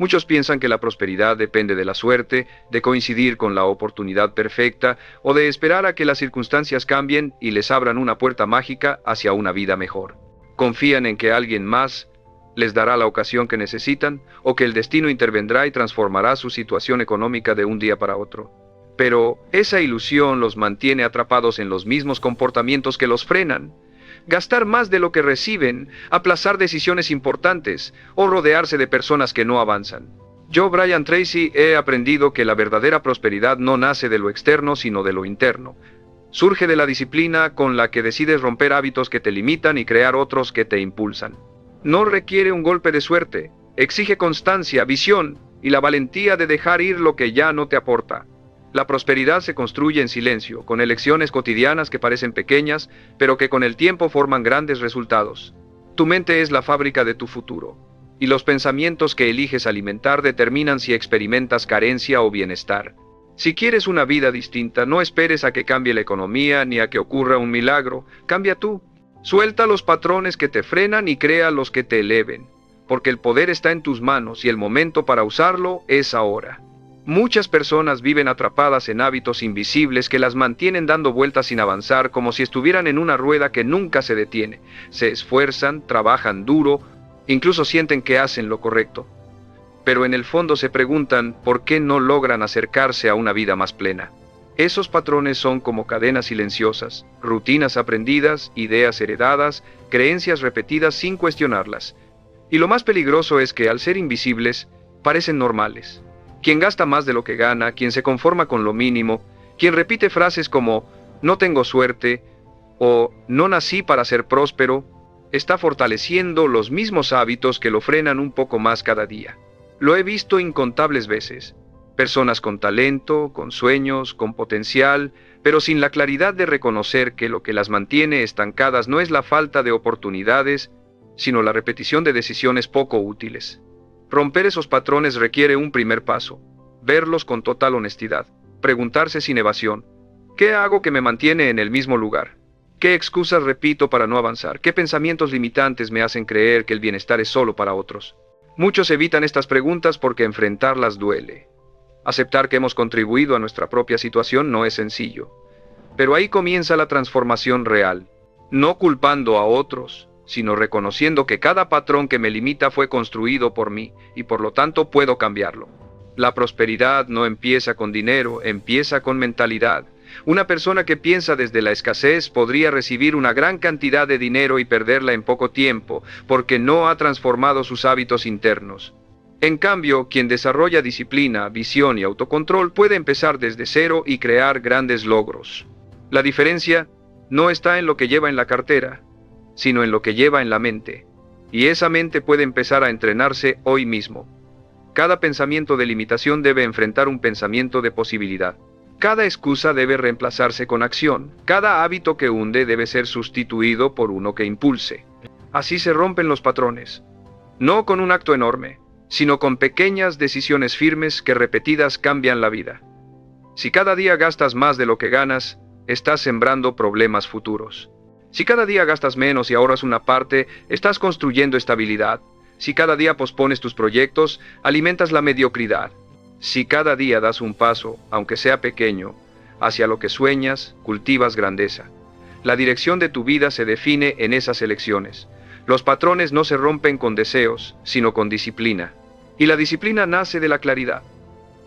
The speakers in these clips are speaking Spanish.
Muchos piensan que la prosperidad depende de la suerte, de coincidir con la oportunidad perfecta o de esperar a que las circunstancias cambien y les abran una puerta mágica hacia una vida mejor. Confían en que alguien más les dará la ocasión que necesitan o que el destino intervendrá y transformará su situación económica de un día para otro. Pero esa ilusión los mantiene atrapados en los mismos comportamientos que los frenan. Gastar más de lo que reciben, aplazar decisiones importantes o rodearse de personas que no avanzan. Yo, Brian Tracy, he aprendido que la verdadera prosperidad no nace de lo externo, sino de lo interno. Surge de la disciplina con la que decides romper hábitos que te limitan y crear otros que te impulsan. No requiere un golpe de suerte, exige constancia, visión y la valentía de dejar ir lo que ya no te aporta. La prosperidad se construye en silencio, con elecciones cotidianas que parecen pequeñas, pero que con el tiempo forman grandes resultados. Tu mente es la fábrica de tu futuro, y los pensamientos que eliges alimentar determinan si experimentas carencia o bienestar. Si quieres una vida distinta, no esperes a que cambie la economía ni a que ocurra un milagro, cambia tú. Suelta los patrones que te frenan y crea los que te eleven, porque el poder está en tus manos y el momento para usarlo es ahora. Muchas personas viven atrapadas en hábitos invisibles que las mantienen dando vueltas sin avanzar, como si estuvieran en una rueda que nunca se detiene. Se esfuerzan, trabajan duro, incluso sienten que hacen lo correcto. Pero en el fondo se preguntan por qué no logran acercarse a una vida más plena. Esos patrones son como cadenas silenciosas, rutinas aprendidas, ideas heredadas, creencias repetidas sin cuestionarlas. Y lo más peligroso es que al ser invisibles, parecen normales. Quien gasta más de lo que gana, quien se conforma con lo mínimo, quien repite frases como "no tengo suerte" o "no nací para ser próspero", está fortaleciendo los mismos hábitos que lo frenan un poco más cada día. Lo he visto incontables veces. Personas con talento, con sueños, con potencial, pero sin la claridad de reconocer que lo que las mantiene estancadas no es la falta de oportunidades, sino la repetición de decisiones poco útiles. Romper esos patrones requiere un primer paso: verlos con total honestidad, preguntarse sin evasión: ¿qué hago que me mantiene en el mismo lugar? ¿Qué excusas repito para no avanzar? ¿Qué pensamientos limitantes me hacen creer que el bienestar es solo para otros? Muchos evitan estas preguntas porque enfrentarlas duele. Aceptar que hemos contribuido a nuestra propia situación no es sencillo. Pero ahí comienza la transformación real, no culpando a otros, sino reconociendo que cada patrón que me limita fue construido por mí, y por lo tanto puedo cambiarlo. La prosperidad no empieza con dinero, empieza con mentalidad. Una persona que piensa desde la escasez podría recibir una gran cantidad de dinero y perderla en poco tiempo, porque no ha transformado sus hábitos internos. En cambio, quien desarrolla disciplina, visión y autocontrol puede empezar desde cero y crear grandes logros. La diferencia no está en lo que lleva en la cartera, sino en lo que lleva en la mente. Y esa mente puede empezar a entrenarse hoy mismo. Cada pensamiento de limitación debe enfrentar un pensamiento de posibilidad. Cada excusa debe reemplazarse con acción. Cada hábito que hunde debe ser sustituido por uno que impulse. Así se rompen los patrones. No con un acto enorme, sino con pequeñas decisiones firmes que repetidas cambian la vida. Si cada día gastas más de lo que ganas, estás sembrando problemas futuros. Si cada día gastas menos y ahorras una parte, estás construyendo estabilidad. Si cada día pospones tus proyectos, alimentas la mediocridad. Si cada día das un paso, aunque sea pequeño, hacia lo que sueñas, cultivas grandeza. La dirección de tu vida se define en esas elecciones. Los patrones no se rompen con deseos, sino con disciplina. Y la disciplina nace de la claridad.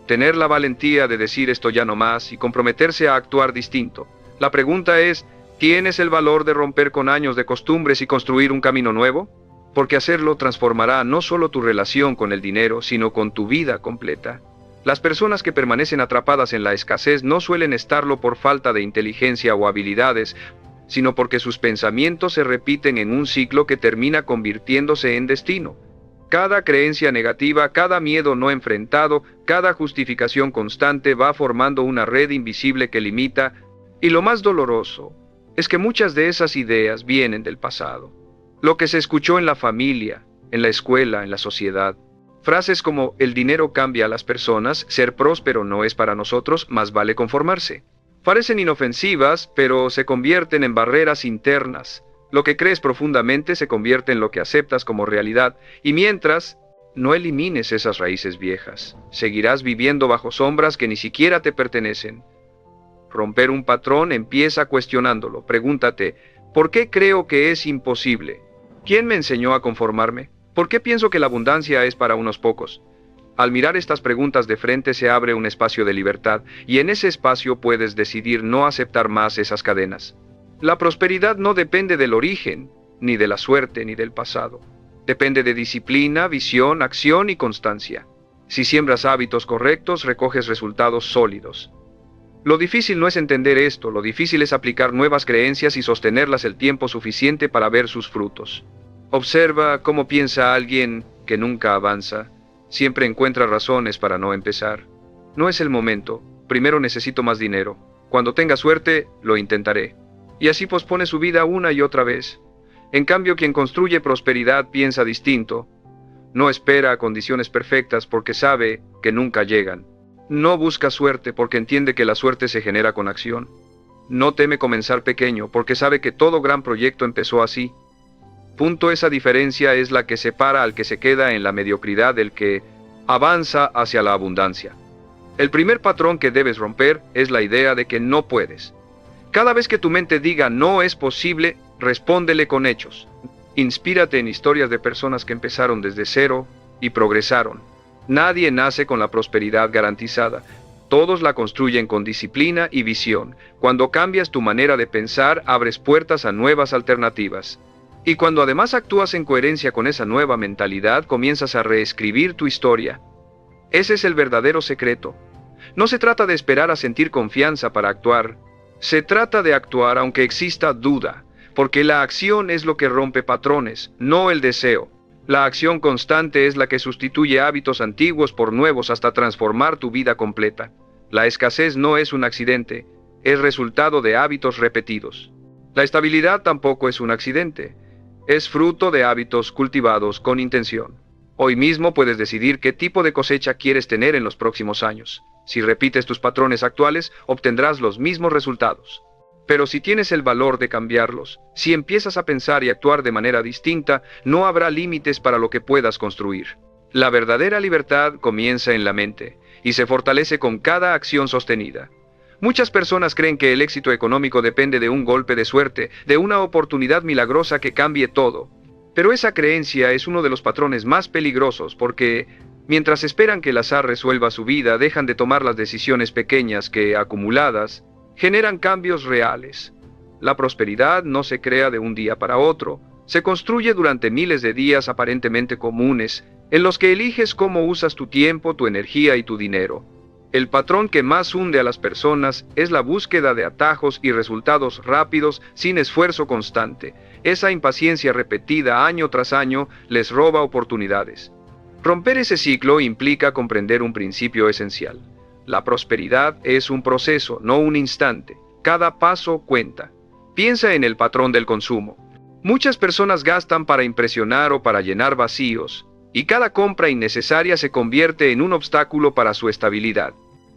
Tener la valentía de decir esto ya no más y comprometerse a actuar distinto. La pregunta es: ¿tienes el valor de romper con años de costumbres y construir un camino nuevo? Porque hacerlo transformará no solo tu relación con el dinero, sino con tu vida completa. Las personas que permanecen atrapadas en la escasez no suelen estarlo por falta de inteligencia o habilidades, sino porque sus pensamientos se repiten en un ciclo que termina convirtiéndose en destino. Cada creencia negativa, cada miedo no enfrentado, cada justificación constante va formando una red invisible que limita, y lo más doloroso es que muchas de esas ideas vienen del pasado. Lo que se escuchó en la familia, en la escuela, en la sociedad. Frases como "el dinero cambia a las personas", "ser próspero no es para nosotros, más vale conformarse". Parecen inofensivas, pero se convierten en barreras internas. Lo que crees profundamente se convierte en lo que aceptas como realidad, y mientras No elimines esas raíces viejas. Seguirás viviendo bajo sombras que ni siquiera te pertenecen. Romper un patrón empieza cuestionándolo. Pregúntate, ¿por qué creo que es imposible? ¿Quién me enseñó a conformarme? ¿Por qué pienso que la abundancia es para unos pocos? Al mirar estas preguntas de frente se abre un espacio de libertad, y en ese espacio puedes decidir no aceptar más esas cadenas. La prosperidad no depende del origen, ni de la suerte, ni del pasado. Depende de disciplina, visión, acción y constancia. Si siembras hábitos correctos, recoges resultados sólidos. Lo difícil no es entender esto, lo difícil es aplicar nuevas creencias y sostenerlas el tiempo suficiente para ver sus frutos. Observa cómo piensa alguien que nunca avanza. Siempre encuentra razones para no empezar. No es el momento. Primero necesito más dinero. Cuando tenga suerte, lo intentaré. Y así pospone su vida una y otra vez. En cambio, quien construye prosperidad piensa distinto. No espera a condiciones perfectas porque sabe que nunca llegan. No busca suerte porque entiende que la suerte se genera con acción. No teme comenzar pequeño porque sabe que todo gran proyecto empezó así. Esa diferencia es la que separa al que se queda en la mediocridad del que avanza hacia la abundancia. El primer patrón que debes romper es la idea de que no puedes. Cada vez que tu mente diga no es posible, respóndele con hechos. Inspírate en historias de personas que empezaron desde cero y progresaron. Nadie nace con la prosperidad garantizada. Todos la construyen con disciplina y visión. Cuando cambias tu manera de pensar, abres puertas a nuevas alternativas. Y cuando además actúas en coherencia con esa nueva mentalidad, comienzas a reescribir tu historia. Ese es el verdadero secreto. No se trata de esperar a sentir confianza para actuar. Se trata de actuar aunque exista duda, porque la acción es lo que rompe patrones, no el deseo. La acción constante es la que sustituye hábitos antiguos por nuevos hasta transformar tu vida completa. La escasez no es un accidente, es resultado de hábitos repetidos. La estabilidad tampoco es un accidente. Es fruto de hábitos cultivados con intención. Hoy mismo puedes decidir qué tipo de cosecha quieres tener en los próximos años. Si repites tus patrones actuales, obtendrás los mismos resultados. Pero si tienes el valor de cambiarlos, si empiezas a pensar y actuar de manera distinta, no habrá límites para lo que puedas construir. La verdadera libertad comienza en la mente y se fortalece con cada acción sostenida. Muchas personas creen que el éxito económico depende de un golpe de suerte, de una oportunidad milagrosa que cambie todo. Pero esa creencia es uno de los patrones más peligrosos porque, mientras esperan que el azar resuelva su vida, dejan de tomar las decisiones pequeñas que, acumuladas, generan cambios reales. La prosperidad no se crea de un día para otro, se construye durante miles de días aparentemente comunes, en los que eliges cómo usas tu tiempo, tu energía y tu dinero. El patrón que más hunde a las personas es la búsqueda de atajos y resultados rápidos sin esfuerzo constante. Esa impaciencia repetida año tras año les roba oportunidades. Romper ese ciclo implica comprender un principio esencial. La prosperidad es un proceso, no un instante. Cada paso cuenta. Piensa en el patrón del consumo. Muchas personas gastan para impresionar o para llenar vacíos, y cada compra innecesaria se convierte en un obstáculo para su estabilidad.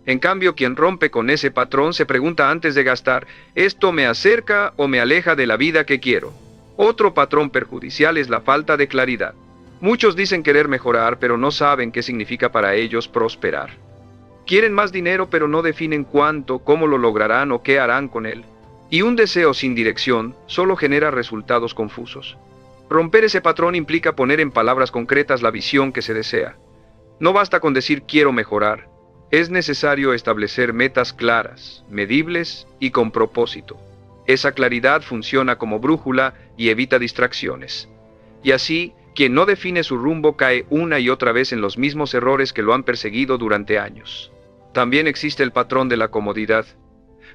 En cambio, quien rompe con ese patrón se pregunta antes de gastar, ¿esto me acerca o me aleja de la vida que quiero? Otro patrón perjudicial es la falta de claridad. Muchos dicen querer mejorar, pero no saben qué significa para ellos prosperar. Quieren más dinero, pero no definen cuánto, cómo lo lograrán o qué harán con él. Y un deseo sin dirección solo genera resultados confusos. Romper ese patrón implica poner en palabras concretas la visión que se desea. No basta con decir quiero mejorar. Es necesario establecer metas claras, medibles y con propósito. Esa claridad funciona como brújula y evita distracciones. Y así, quien no define su rumbo cae una y otra vez en los mismos errores que lo han perseguido durante años. También existe el patrón de la comodidad.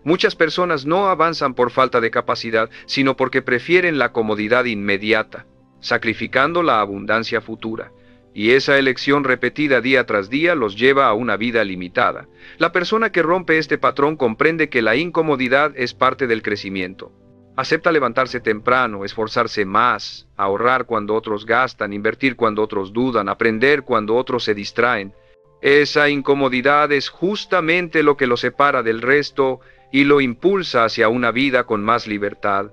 Muchas personas no avanzan por falta de capacidad, sino porque prefieren la comodidad inmediata, sacrificando la abundancia futura. Y esa elección repetida día tras día los lleva a una vida limitada. La persona que rompe este patrón comprende que la incomodidad es parte del crecimiento. Acepta levantarse temprano, esforzarse más, ahorrar cuando otros gastan, invertir cuando otros dudan, aprender cuando otros se distraen. Esa incomodidad es justamente lo que lo separa del resto y lo impulsa hacia una vida con más libertad.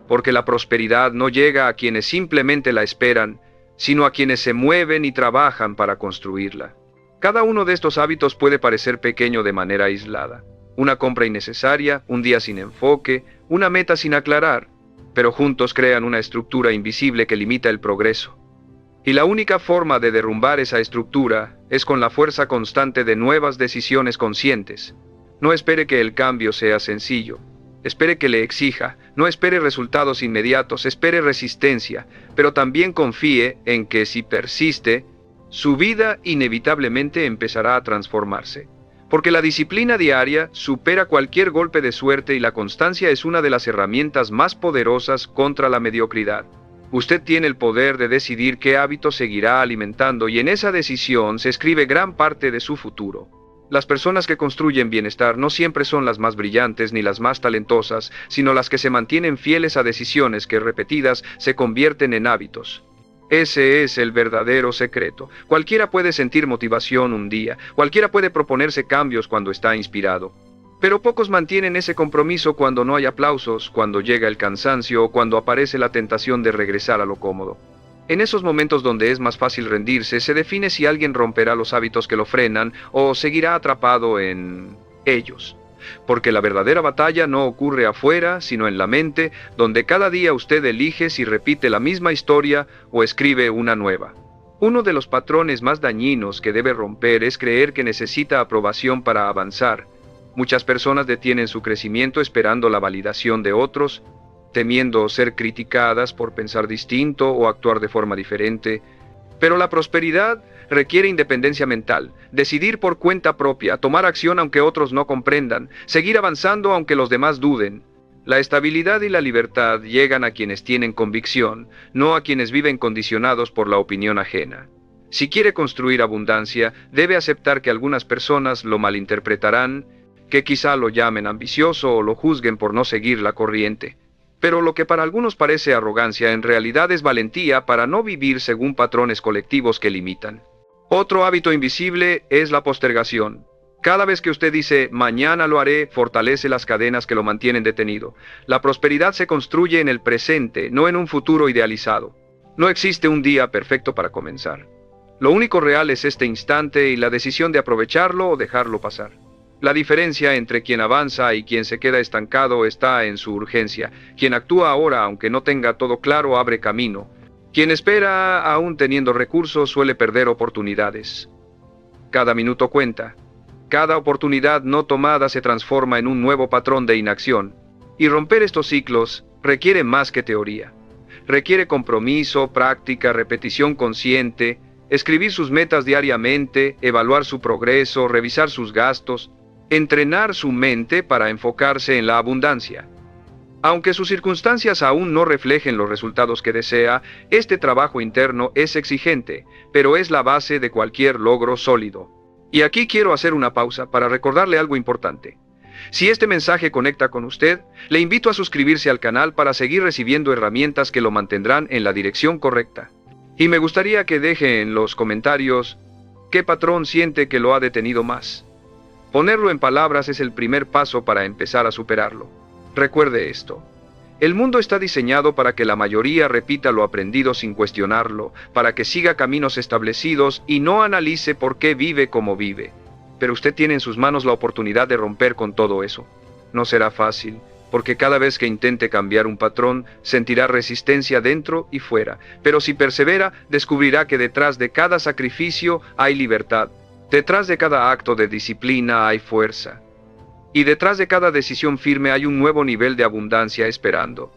Porque la prosperidad no llega a quienes simplemente la esperan, sino a quienes se mueven y trabajan para construirla. Cada uno de estos hábitos puede parecer pequeño de manera aislada. Una compra innecesaria, un día sin enfoque, una meta sin aclarar, pero juntos crean una estructura invisible que limita el progreso. Y la única forma de derrumbar esa estructura es con la fuerza constante de nuevas decisiones conscientes. No espere que el cambio sea sencillo. Espere que le exija, no espere resultados inmediatos, espere resistencia, pero también confíe en que si persiste, su vida inevitablemente empezará a transformarse. Porque la disciplina diaria supera cualquier golpe de suerte y la constancia es una de las herramientas más poderosas contra la mediocridad. Usted tiene el poder de decidir qué hábitos seguirá alimentando y en esa decisión se escribe gran parte de su futuro. Las personas que construyen bienestar no siempre son las más brillantes ni las más talentosas, sino las que se mantienen fieles a decisiones que repetidas se convierten en hábitos. Ese es el verdadero secreto. Cualquiera puede sentir motivación un día, cualquiera puede proponerse cambios cuando está inspirado. Pero pocos mantienen ese compromiso cuando no hay aplausos, cuando llega el cansancio o cuando aparece la tentación de regresar a lo cómodo. En esos momentos donde es más fácil rendirse, se define si alguien romperá los hábitos que lo frenan o seguirá atrapado en ellos. Porque la verdadera batalla no ocurre afuera, sino en la mente, donde cada día usted elige si repite la misma historia o escribe una nueva. Uno de los patrones más dañinos que debe romper es creer que necesita aprobación para avanzar. Muchas personas detienen su crecimiento esperando la validación de otros, temiendo ser criticadas por pensar distinto o actuar de forma diferente. Pero la prosperidad requiere independencia mental, decidir por cuenta propia, tomar acción aunque otros no comprendan, seguir avanzando aunque los demás duden. La estabilidad y la libertad llegan a quienes tienen convicción, no a quienes viven condicionados por la opinión ajena. Si quiere construir abundancia, debe aceptar que algunas personas lo malinterpretarán, que quizá lo llamen ambicioso o lo juzguen por no seguir la corriente. Pero lo que para algunos parece arrogancia en realidad es valentía para no vivir según patrones colectivos que limitan. Otro hábito invisible es la postergación. Cada vez que usted dice mañana lo haré, fortalece las cadenas que lo mantienen detenido. La prosperidad se construye en el presente, no en un futuro idealizado. No existe un día perfecto para comenzar. Lo único real es este instante y la decisión de aprovecharlo o dejarlo pasar. La diferencia entre quien avanza y quien se queda estancado está en su urgencia. Quien actúa ahora, aunque no tenga todo claro, abre camino. Quien espera, aún teniendo recursos, suele perder oportunidades. Cada minuto cuenta. Cada oportunidad no tomada se transforma en un nuevo patrón de inacción. Y romper estos ciclos requiere más que teoría. Requiere compromiso, práctica, repetición consciente, escribir sus metas diariamente, evaluar su progreso, revisar sus gastos, entrenar su mente para enfocarse en la abundancia. Aunque sus circunstancias aún no reflejen los resultados que desea, este trabajo interno es exigente, pero es la base de cualquier logro sólido. Y aquí quiero hacer una pausa para recordarle algo importante. Si este mensaje conecta con usted, le invito a suscribirse al canal para seguir recibiendo herramientas que lo mantendrán en la dirección correcta. Y me gustaría que deje en los comentarios qué patrón siente que lo ha detenido más. Ponerlo en palabras es el primer paso para empezar a superarlo. Recuerde esto. El mundo está diseñado para que la mayoría repita lo aprendido sin cuestionarlo, para que siga caminos establecidos y no analice por qué vive como vive. Pero usted tiene en sus manos la oportunidad de romper con todo eso. No será fácil, porque cada vez que intente cambiar un patrón, sentirá resistencia dentro y fuera. Pero si persevera, descubrirá que detrás de cada sacrificio hay libertad. Detrás de cada acto de disciplina hay fuerza. Y detrás de cada decisión firme hay un nuevo nivel de abundancia esperando.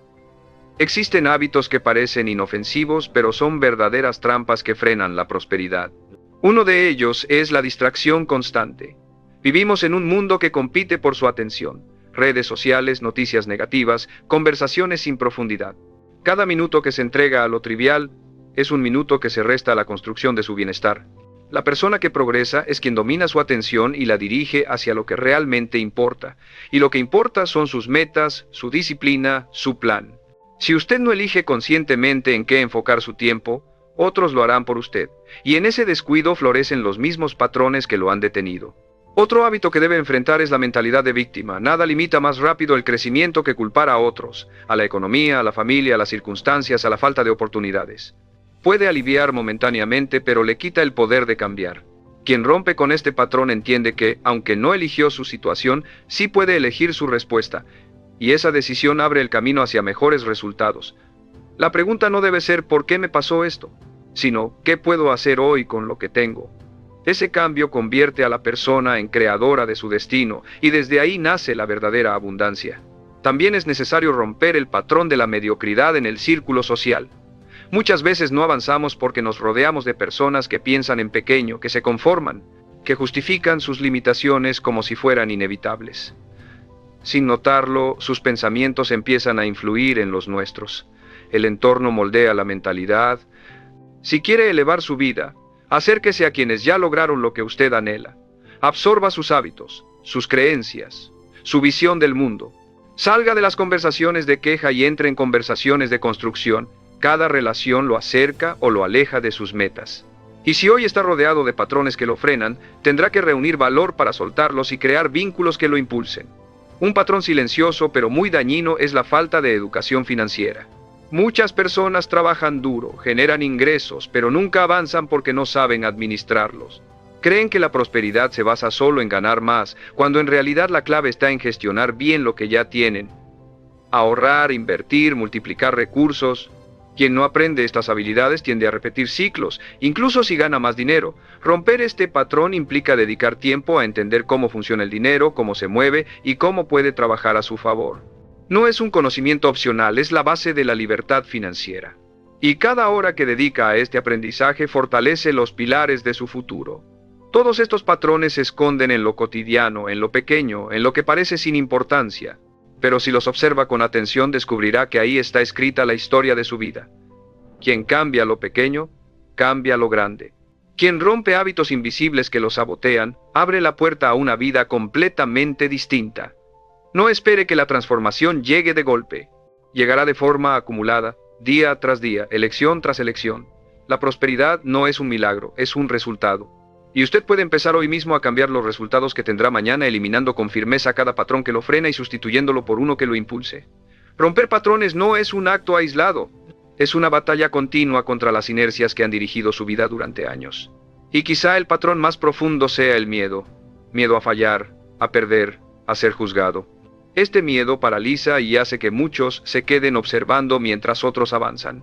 Existen hábitos que parecen inofensivos, pero son verdaderas trampas que frenan la prosperidad. Uno de ellos es la distracción constante. Vivimos en un mundo que compite por su atención. Redes sociales, noticias negativas, conversaciones sin profundidad. Cada minuto que se entrega a lo trivial es un minuto que se resta a la construcción de su bienestar. La persona que progresa es quien domina su atención y la dirige hacia lo que realmente importa. Y lo que importa son sus metas, su disciplina, su plan. Si usted no elige conscientemente en qué enfocar su tiempo, otros lo harán por usted. Y en ese descuido florecen los mismos patrones que lo han detenido. Otro hábito que debe enfrentar es la mentalidad de víctima. Nada limita más rápido el crecimiento que culpar a otros, a la economía, a la familia, a las circunstancias, a la falta de oportunidades. Puede aliviar momentáneamente, pero le quita el poder de cambiar. Quien rompe con este patrón entiende que, aunque no eligió su situación, sí puede elegir su respuesta, y esa decisión abre el camino hacia mejores resultados. La pregunta no debe ser ¿por qué me pasó esto?, sino ¿qué puedo hacer hoy con lo que tengo? Ese cambio convierte a la persona en creadora de su destino, y desde ahí nace la verdadera abundancia. También es necesario romper el patrón de la mediocridad en el círculo social. Muchas veces no avanzamos porque nos rodeamos de personas que piensan en pequeño, que se conforman, que justifican sus limitaciones como si fueran inevitables. Sin notarlo, sus pensamientos empiezan a influir en los nuestros. El entorno moldea la mentalidad. Si quiere elevar su vida, acérquese a quienes ya lograron lo que usted anhela. Absorba sus hábitos, sus creencias, su visión del mundo. Salga de las conversaciones de queja y entre en conversaciones de construcción. Cada relación lo acerca o lo aleja de sus metas. Y si hoy está rodeado de patrones que lo frenan, tendrá que reunir valor para soltarlos y crear vínculos que lo impulsen. Un patrón silencioso pero muy dañino es la falta de educación financiera. Muchas personas trabajan duro, generan ingresos, pero nunca avanzan porque no saben administrarlos. Creen que la prosperidad se basa solo en ganar más, cuando en realidad la clave está en gestionar bien lo que ya tienen. Ahorrar, invertir, multiplicar recursos. Quien no aprende estas habilidades tiende a repetir ciclos, incluso si gana más dinero. Romper este patrón implica dedicar tiempo a entender cómo funciona el dinero, cómo se mueve y cómo puede trabajar a su favor. No es un conocimiento opcional, es la base de la libertad financiera. Y cada hora que dedica a este aprendizaje fortalece los pilares de su futuro. Todos estos patrones se esconden en lo cotidiano, en lo pequeño, en lo que parece sin importancia. Pero si los observa con atención descubrirá que ahí está escrita la historia de su vida. Quien cambia lo pequeño, cambia lo grande. Quien rompe hábitos invisibles que lo sabotean, abre la puerta a una vida completamente distinta. No espere que la transformación llegue de golpe. Llegará de forma acumulada, día tras día, elección tras elección. La prosperidad no es un milagro, es un resultado. Y usted puede empezar hoy mismo a cambiar los resultados que tendrá mañana, eliminando con firmeza cada patrón que lo frena y sustituyéndolo por uno que lo impulse. Romper patrones no es un acto aislado, es una batalla continua contra las inercias que han dirigido su vida durante años. Y quizá el patrón más profundo sea el miedo. Miedo a fallar, a perder, a ser juzgado. Este miedo paraliza y hace que muchos se queden observando mientras otros avanzan.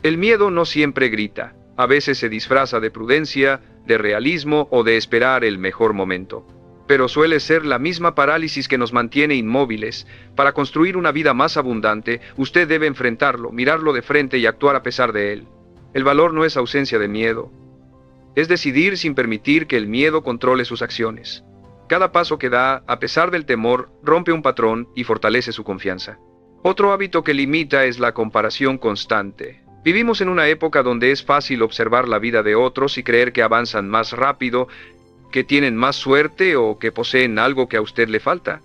El miedo no siempre grita. A veces se disfraza de prudencia, de realismo o de esperar el mejor momento. Pero suele ser la misma parálisis que nos mantiene inmóviles. Para construir una vida más abundante, usted debe enfrentarlo, mirarlo de frente y actuar a pesar de él. El valor no es ausencia de miedo. Es decidir sin permitir que el miedo controle sus acciones. Cada paso que da, a pesar del temor, rompe un patrón y fortalece su confianza. Otro hábito que limita es la comparación constante. Vivimos en una época donde es fácil observar la vida de otros y creer que avanzan más rápido, que tienen más suerte o que poseen algo que a usted le falta.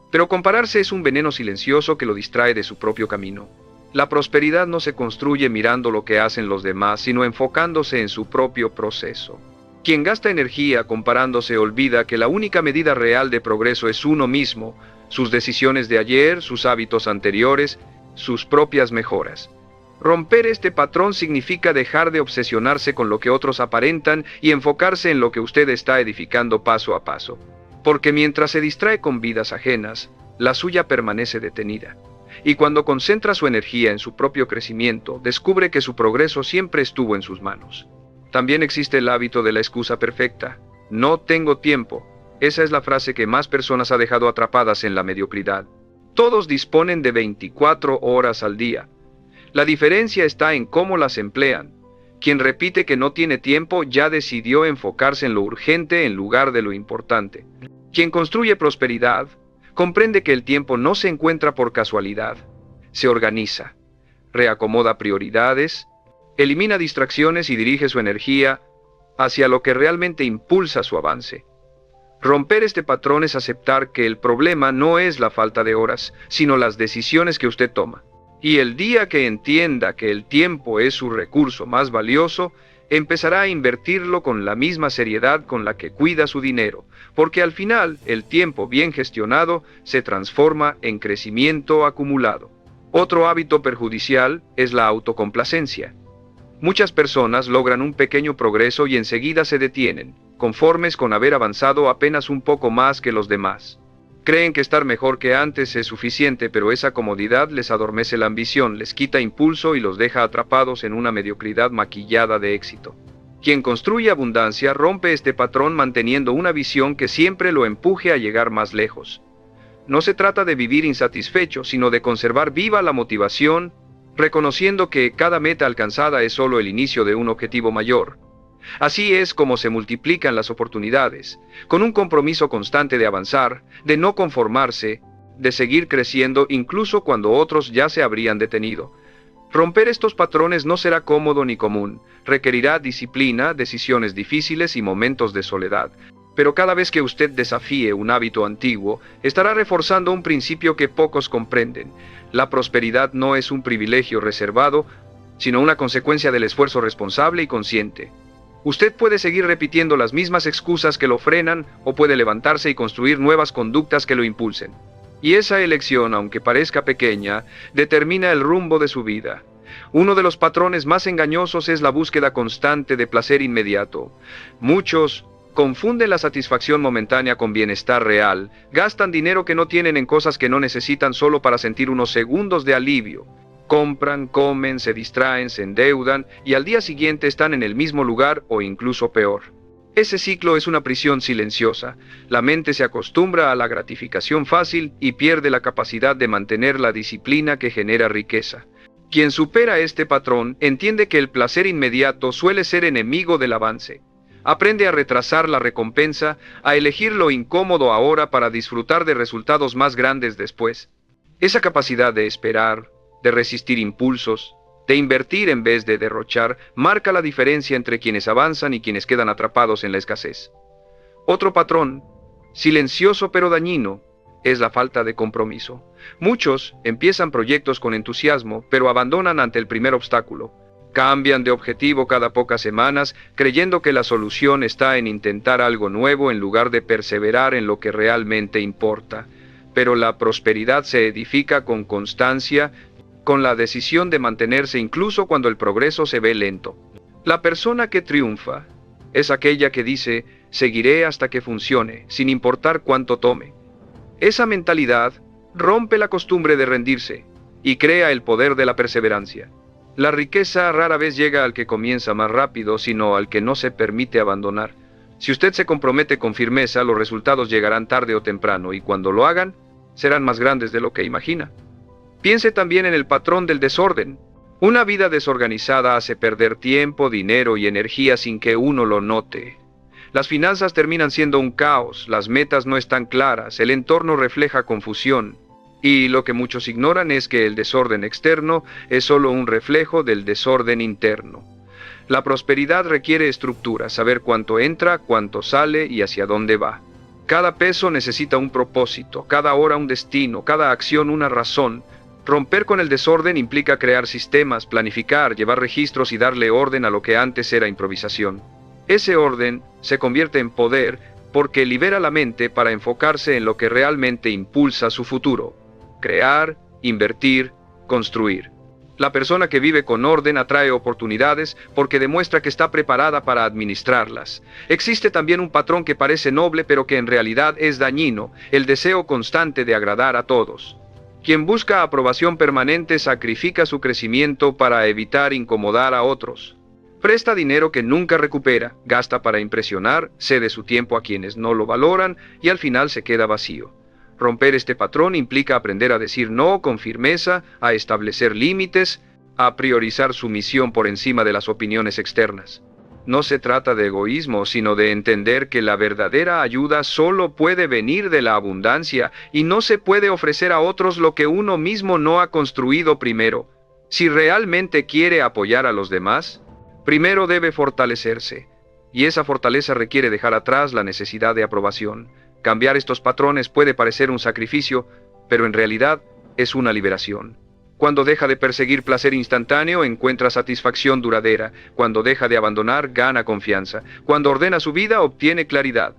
Pero compararse es un veneno silencioso que lo distrae de su propio camino. La prosperidad no se construye mirando lo que hacen los demás, sino enfocándose en su propio proceso. Quien gasta energía comparándose olvida que la única medida real de progreso es uno mismo, sus decisiones de ayer, sus hábitos anteriores, sus propias mejoras. Romper este patrón significa dejar de obsesionarse con lo que otros aparentan y enfocarse en lo que usted está edificando paso a paso. Porque mientras se distrae con vidas ajenas, la suya permanece detenida. Y cuando concentra su energía en su propio crecimiento, descubre que su progreso siempre estuvo en sus manos. También existe el hábito de la excusa perfecta. No tengo tiempo. Esa es la frase que más personas ha dejado atrapadas en la mediocridad. Todos disponen de 24 horas al día. La diferencia está en cómo las emplean. Quien repite que no tiene tiempo ya decidió enfocarse en lo urgente en lugar de lo importante. Quien construye prosperidad comprende que el tiempo no se encuentra por casualidad. Se organiza, reacomoda prioridades, elimina distracciones y dirige su energía hacia lo que realmente impulsa su avance. Romper este patrón es aceptar que el problema no es la falta de horas, sino las decisiones que usted toma. Y el día que entienda que el tiempo es su recurso más valioso, empezará a invertirlo con la misma seriedad con la que cuida su dinero, porque al final el tiempo bien gestionado se transforma en crecimiento acumulado. Otro hábito perjudicial es la autocomplacencia. Muchas personas logran un pequeño progreso y enseguida se detienen, conformes con haber avanzado apenas un poco más que los demás. Creen que estar mejor que antes es suficiente, pero esa comodidad les adormece la ambición, les quita impulso y los deja atrapados en una mediocridad maquillada de éxito. Quien construye abundancia rompe este patrón manteniendo una visión que siempre lo empuje a llegar más lejos. No se trata de vivir insatisfecho, sino de conservar viva la motivación, reconociendo que cada meta alcanzada es solo el inicio de un objetivo mayor. Así es como se multiplican las oportunidades, con un compromiso constante de avanzar, de no conformarse, de seguir creciendo incluso cuando otros ya se habrían detenido. Romper estos patrones no será cómodo ni común, requerirá disciplina, decisiones difíciles y momentos de soledad. Pero cada vez que usted desafíe un hábito antiguo, estará reforzando un principio que pocos comprenden. La prosperidad no es un privilegio reservado, sino una consecuencia del esfuerzo responsable y consciente. Usted puede seguir repitiendo las mismas excusas que lo frenan o puede levantarse y construir nuevas conductas que lo impulsen. Y esa elección, aunque parezca pequeña, determina el rumbo de su vida. Uno de los patrones más engañosos es la búsqueda constante de placer inmediato. Muchos confunden la satisfacción momentánea con bienestar real, gastan dinero que no tienen en cosas que no necesitan solo para sentir unos segundos de alivio. Compran, comen, se distraen, se endeudan y al día siguiente están en el mismo lugar o incluso peor. Ese ciclo es una prisión silenciosa. La mente se acostumbra a la gratificación fácil y pierde la capacidad de mantener la disciplina que genera riqueza. Quien supera este patrón entiende que el placer inmediato suele ser enemigo del avance. Aprende a retrasar la recompensa, a elegir lo incómodo ahora para disfrutar de resultados más grandes después. Esa capacidad de esperar, de resistir impulsos, de invertir en vez de derrochar, marca la diferencia entre quienes avanzan y quienes quedan atrapados en la escasez. Otro patrón, silencioso pero dañino, es la falta de compromiso. Muchos empiezan proyectos con entusiasmo, pero abandonan ante el primer obstáculo. Cambian de objetivo cada pocas semanas, creyendo que la solución está en intentar algo nuevo en lugar de perseverar en lo que realmente importa. Pero la prosperidad se edifica con constancia, con la decisión de mantenerse incluso cuando el progreso se ve lento. La persona que triunfa es aquella que dice, seguiré hasta que funcione, sin importar cuánto tome. Esa mentalidad rompe la costumbre de rendirse y crea el poder de la perseverancia. La riqueza rara vez llega al que comienza más rápido, sino al que no se permite abandonar. Si usted se compromete con firmeza, los resultados llegarán tarde o temprano, y cuando lo hagan, serán más grandes de lo que imagina. Piense también en el patrón del desorden. Una vida desorganizada hace perder tiempo, dinero y energía sin que uno lo note. Las finanzas terminan siendo un caos, las metas no están claras, el entorno refleja confusión. Y lo que muchos ignoran es que el desorden externo es solo un reflejo del desorden interno. La prosperidad requiere estructura, saber cuánto entra, cuánto sale y hacia dónde va. Cada peso necesita un propósito, cada hora un destino, cada acción una razón. Romper con el desorden implica crear sistemas, planificar, llevar registros y darle orden a lo que antes era improvisación. Ese orden se convierte en poder porque libera la mente para enfocarse en lo que realmente impulsa su futuro. Crear, invertir, construir. La persona que vive con orden atrae oportunidades porque demuestra que está preparada para administrarlas. Existe también un patrón que parece noble pero que en realidad es dañino, el deseo constante de agradar a todos. Quien busca aprobación permanente sacrifica su crecimiento para evitar incomodar a otros. Presta dinero que nunca recupera, gasta para impresionar, cede su tiempo a quienes no lo valoran y al final se queda vacío. Romper este patrón implica aprender a decir no con firmeza, a establecer límites, a priorizar su misión por encima de las opiniones externas. No se trata de egoísmo, sino de entender que la verdadera ayuda solo puede venir de la abundancia y no se puede ofrecer a otros lo que uno mismo no ha construido primero. Si realmente quiere apoyar a los demás, primero debe fortalecerse, y esa fortaleza requiere dejar atrás la necesidad de aprobación. Cambiar estos patrones puede parecer un sacrificio, pero en realidad es una liberación. Cuando deja de perseguir placer instantáneo, encuentra satisfacción duradera. Cuando deja de abandonar, gana confianza. Cuando ordena su vida, obtiene claridad.